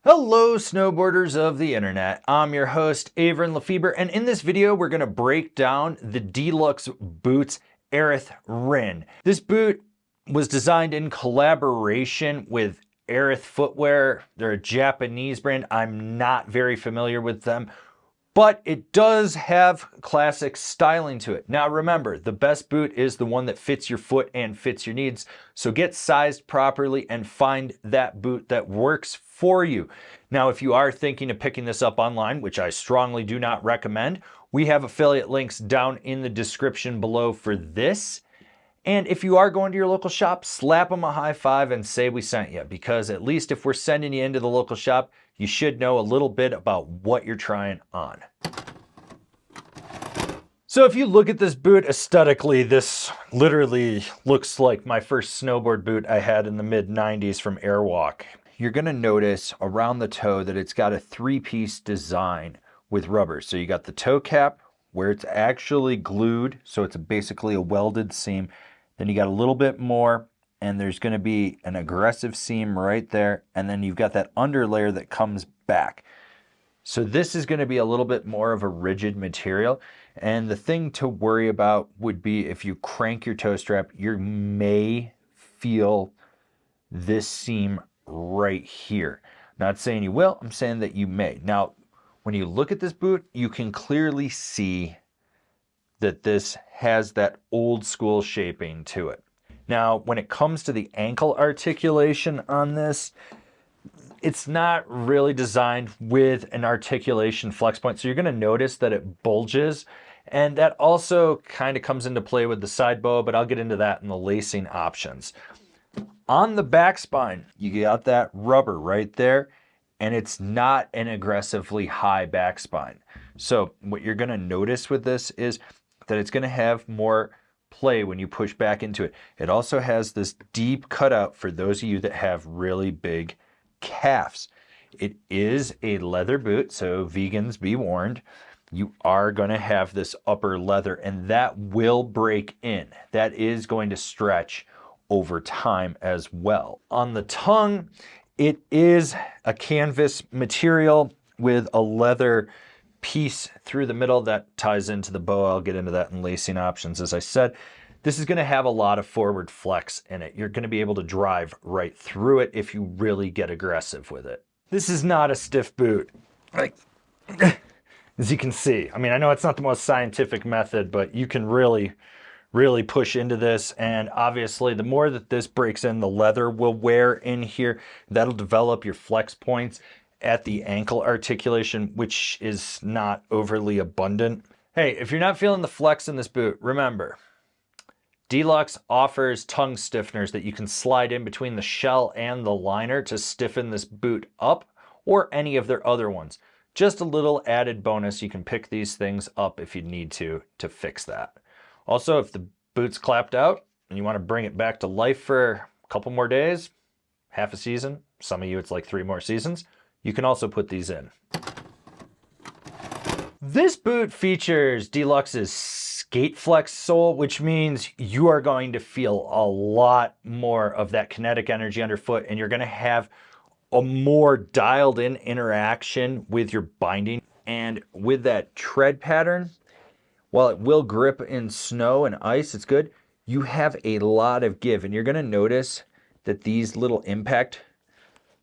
Hello snowboarders of the internet, I'm your host Avran LeFeber, and in this video we're going to break down the Deeluxe boots AREth Rin. This boot was designed in collaboration with AREth Footwear. They're a Japanese brand. I'm not very familiar with them, but it does have classic styling to it. Now remember, the best boot is the one that fits your foot and fits your needs, so get sized properly and find that boot that works for you. Now, if you are thinking of picking this up online, which I strongly do not recommend, we have affiliate links down in the description below for this. And if you are going to your local shop, slap them a high five and say we sent you, because at least if we're sending you into the local shop, you should know a little bit about what you're trying on. So if you look at this boot aesthetically, this literally looks like my first snowboard boot I had in the mid-90s from Airwalk. You're going to notice around the toe that it's got a three-piece design with rubber. So you got the toe cap where it's actually glued, so it's basically a welded seam. Then you got a little bit more, and there's going to be an aggressive seam right there, and then you've got that underlayer that comes back. So this is going to be a little bit more of a rigid material, and the thing to worry about would be if you crank your toe strap, you may feel this seam right here. Not saying you will, I'm saying that you may. Now, when you look at this boot, you can clearly see that this has that old school shaping to it. Now, when it comes to the ankle articulation on this, it's not really designed with an articulation flex point. So you're going to notice that it bulges, and that also kind of comes into play with the side boa, but I'll get into that in the lacing options. On the back spine, you got that rubber right there, and it's not an aggressively high back spine. So what you're going to notice with this is that it's going to have more play when you push back into it. It also has this deep cutout for those of you that have really big calves. It is a leather boot, so vegans be warned. You are going to have this upper leather, and that will break in. That is going to stretch over time as well. On the tongue, it is a canvas material with a leather piece through the middle that ties into the boa. I'll get into that in lacing options. As I said, this is going to have a lot of forward flex in it. You're going to be able to drive right through it if you really get aggressive with it. This is not a stiff boot, like, as you can see. I mean, I know it's not the most scientific method, but you can really push into this, and obviously the more that this breaks in, the leather will wear in here. That'll develop your flex points at the ankle articulation, which is not overly abundant. Hey, if you're not feeling the flex in this boot, remember, Deeluxe offers tongue stiffeners that you can slide in between the shell and the liner to stiffen this boot up, or any of their other ones. Just a little added bonus. You can pick these things up if you need to fix that. Also, if the boot's clapped out and you want to bring it back to life for a couple more days, half a season, some of you it's like 3 more seasons, you can also put these in. This boot features Deeluxe's skate flex sole, which means you are going to feel a lot more of that kinetic energy underfoot, and you're going to have a more dialed in interaction with your binding. And with that tread pattern, while it will grip in snow and ice, it's good, you have a lot of give. And you're going to notice that these little impact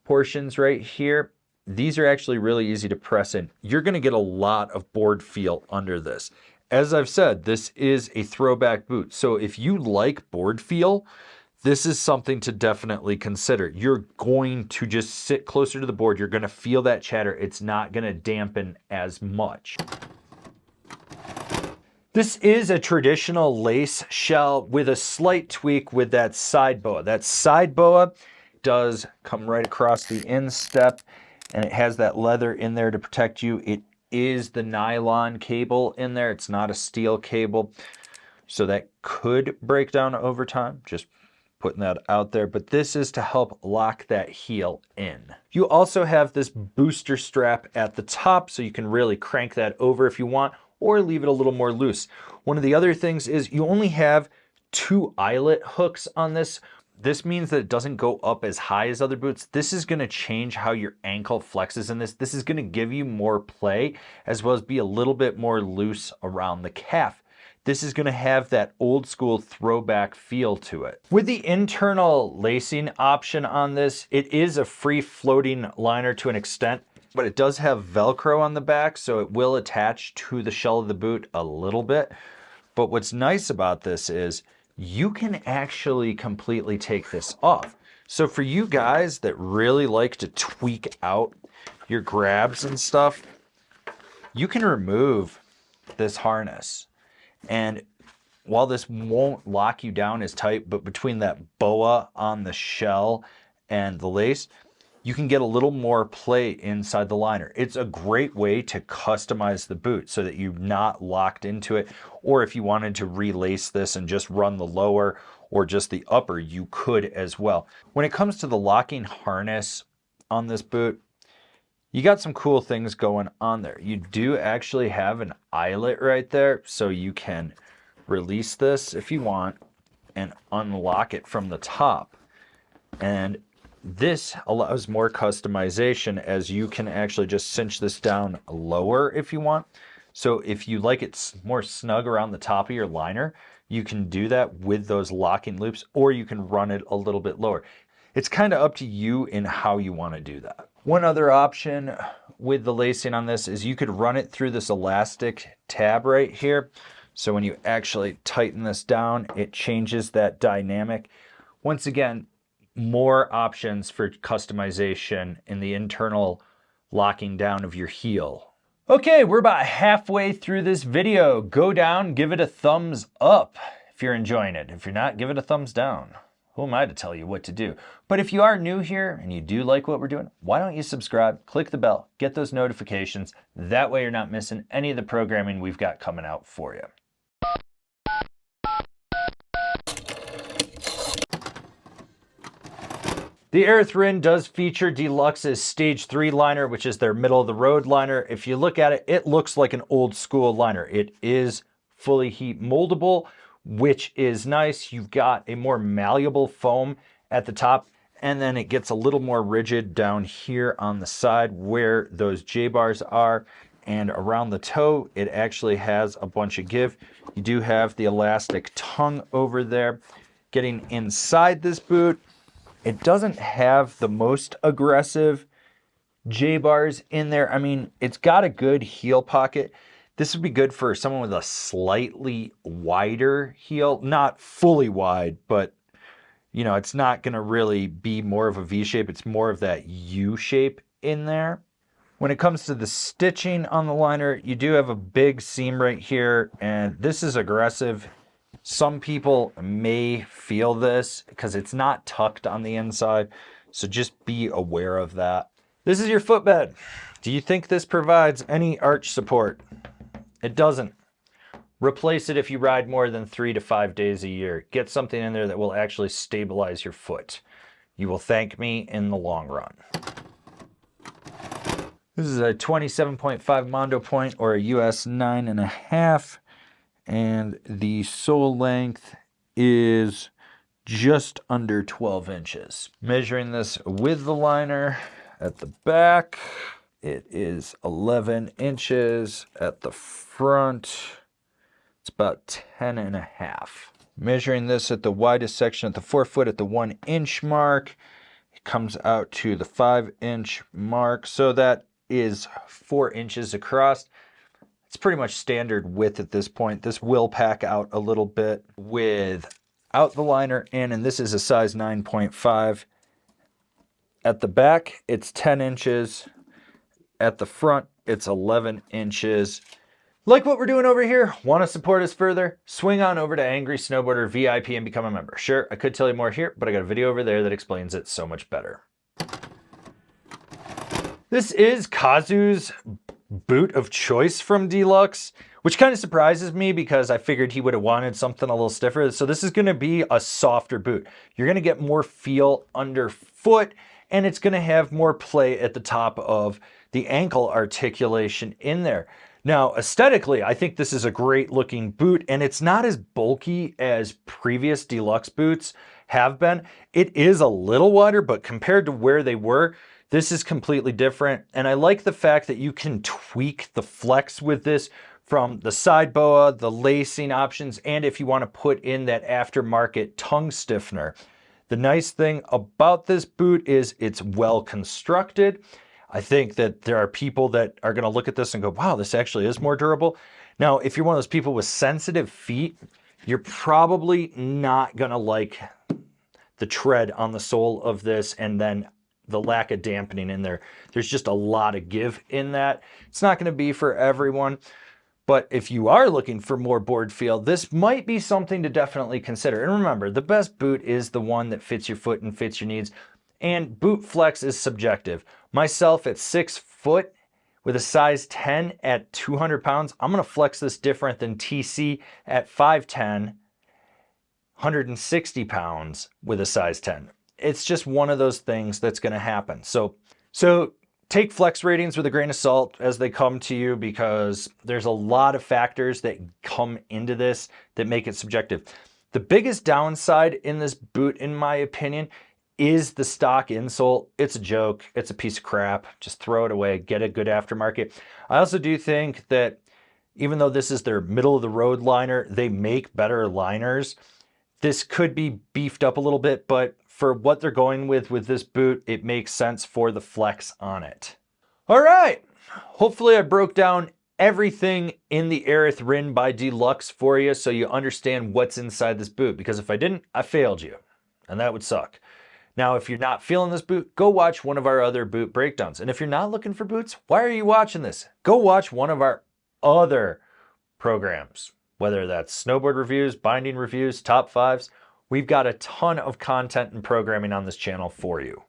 portions right here, these are actually really easy to press in. You're going to get a lot of board feel under this. As I've said, this is a throwback boot. So if you like board feel, this is something to definitely consider. You're going to just sit closer to the board. You're going to feel that chatter. It's not going to dampen as much. This is a traditional lace shell with a slight tweak with that side boa. That side boa does come right across the instep, and it has that leather in there to protect you. It is the nylon cable in there. It's not a steel cable, so that could break down over time. Just putting that out there, but this is to help lock that heel in. You also have this booster strap at the top, so you can really crank that over if you want, or leave it a little more loose. One of the other things is you only have 2 eyelet hooks on this. This means that it doesn't go up as high as other boots. This is gonna change how your ankle flexes in this. This is gonna give you more play, as well as be a little bit more loose around the calf. This is gonna have that old school throwback feel to it. With the internal lacing option on this, it is a free floating liner to an extent, but it does have Velcro on the back, so it will attach to the shell of the boot a little bit. But what's nice about this is you can actually completely take this off. So for you guys that really like to tweak out your grabs and stuff, you can remove this harness. And while this won't lock you down as tight, but between that boa on the shell and the lace, you can get a little more play inside the liner. It's a great way to customize the boot so that you're not locked into it. Or if you wanted to relace this and just run the lower or just the upper, you could as well. When it comes to the locking harness on this boot, you got some cool things going on there. You do actually have an eyelet right there, so you can release this if you want and unlock it from the top. And this allows more customization, as you can actually just cinch this down lower if you want. So if you like it more snug around the top of your liner, you can do that with those locking loops, or you can run it a little bit lower. It's kind of up to you in how you want to do that. One other option with the lacing on this is you could run it through this elastic tab right here. So when you actually tighten this down, it changes that dynamic. Once again, more options for customization in the internal locking down of your heel. Okay, we're about halfway through this video. Go down, give it a thumbs up if you're enjoying it. If you're not, give it a thumbs down. Who am I to tell you what to do? But if you are new here and you do like what we're doing, why don't you subscribe, click the bell, get those notifications. That way you're not missing any of the programming we've got coming out for you. The AREth Rin does feature Deeluxe's Stage 3 liner, which is their middle of the road liner. If you look at it, it looks like an old school liner. It is fully heat moldable, which is nice. You've got a more malleable foam at the top, and then it gets a little more rigid down here on the side where those J-bars are. And around the toe, it actually has a bunch of give. You do have the elastic tongue over there. Getting inside this boot, it doesn't have the most aggressive J-bars in there. I mean, it's got a good heel pocket. This would be good for someone with a slightly wider heel, not fully wide, but you know, it's not going to really be more of a V shape. It's more of that U shape in there. When it comes to the stitching on the liner, you do have a big seam right here, and this is aggressive. Some people may feel this because it's not tucked on the inside, so just be aware of that. This is your footbed. Do you think this provides any arch support? It doesn't. Replace it if you ride more than 3 to 5 days a year. Get something in there that will actually stabilize your foot. You will thank me in the long run. This is a 27.5 Mondo point, or a US 9.5. And the sole length is just under 12 inches. Measuring this with the liner at the back, it is 11 inches. At the front, it's about 10.5. Measuring this at the widest section at the forefoot at the 1 inch mark, it comes out to the 5 inch mark. So that is 4 inches across. It's pretty much standard width at this point. This will pack out a little bit without the liner in, and this is a size 9.5. At the back, it's 10 inches. At the front, it's 11 inches. Like what we're doing over here? Want to support us further? Swing on over to Angry Snowboarder VIP and become a member. Sure, I could tell you more here, but I got a video over there that explains it so much better. This is Kazu's boot of choice from Deeluxe, which kind of surprises me because I figured he would have wanted something a little stiffer. So this is going to be a softer boot. You're going to get more feel underfoot, and it's going to have more play at the top of the ankle articulation in there. Now, aesthetically, I think this is a great looking boot, and it's not as bulky as previous Deeluxe boots have been. It is a little wider, but compared to where they were, this is completely different. And I like the fact that you can tweak the flex with this from the side boa, the lacing options, and if you want to put in that aftermarket tongue stiffener. The nice thing about this boot is it's well constructed. I think that there are people that are going to look at this and go, wow, this actually is more durable. Now, if you're one of those people with sensitive feet, you're probably not going to like the tread on the sole of this and then the lack of dampening in there. There's just a lot of give in that. It's not going to be for everyone. But if you are looking for more board feel, this might be something to definitely consider. And remember, the best boot is the one that fits your foot and fits your needs. And boot flex is subjective. Myself at 6 foot with a size 10 at 200 pounds, I'm going to flex this different than TC at 5'10", 160 pounds with a size 10. It's just one of those things that's going to happen. So take flex ratings with a grain of salt as they come to you, because there's a lot of factors that come into this that make it subjective. The biggest downside in this boot, in my opinion, is the stock insole. It's a joke. It's a piece of crap. Just throw it away. Get a good aftermarket. I also do think that even though this is their middle of the road liner, they make better liners. This could be beefed up a little bit, but for what they're going with this boot, it makes sense for the flex on it. All right. Hopefully I broke down everything in the AREth Rin by Deeluxe for you so you understand what's inside this boot, because if I didn't, I failed you, and that would suck. Now, if you're not feeling this boot, go watch one of our other boot breakdowns. And if you're not looking for boots, why are you watching this? Go watch one of our other programs, whether that's snowboard reviews, binding reviews, top fives. We've got a ton of content and programming on this channel for you.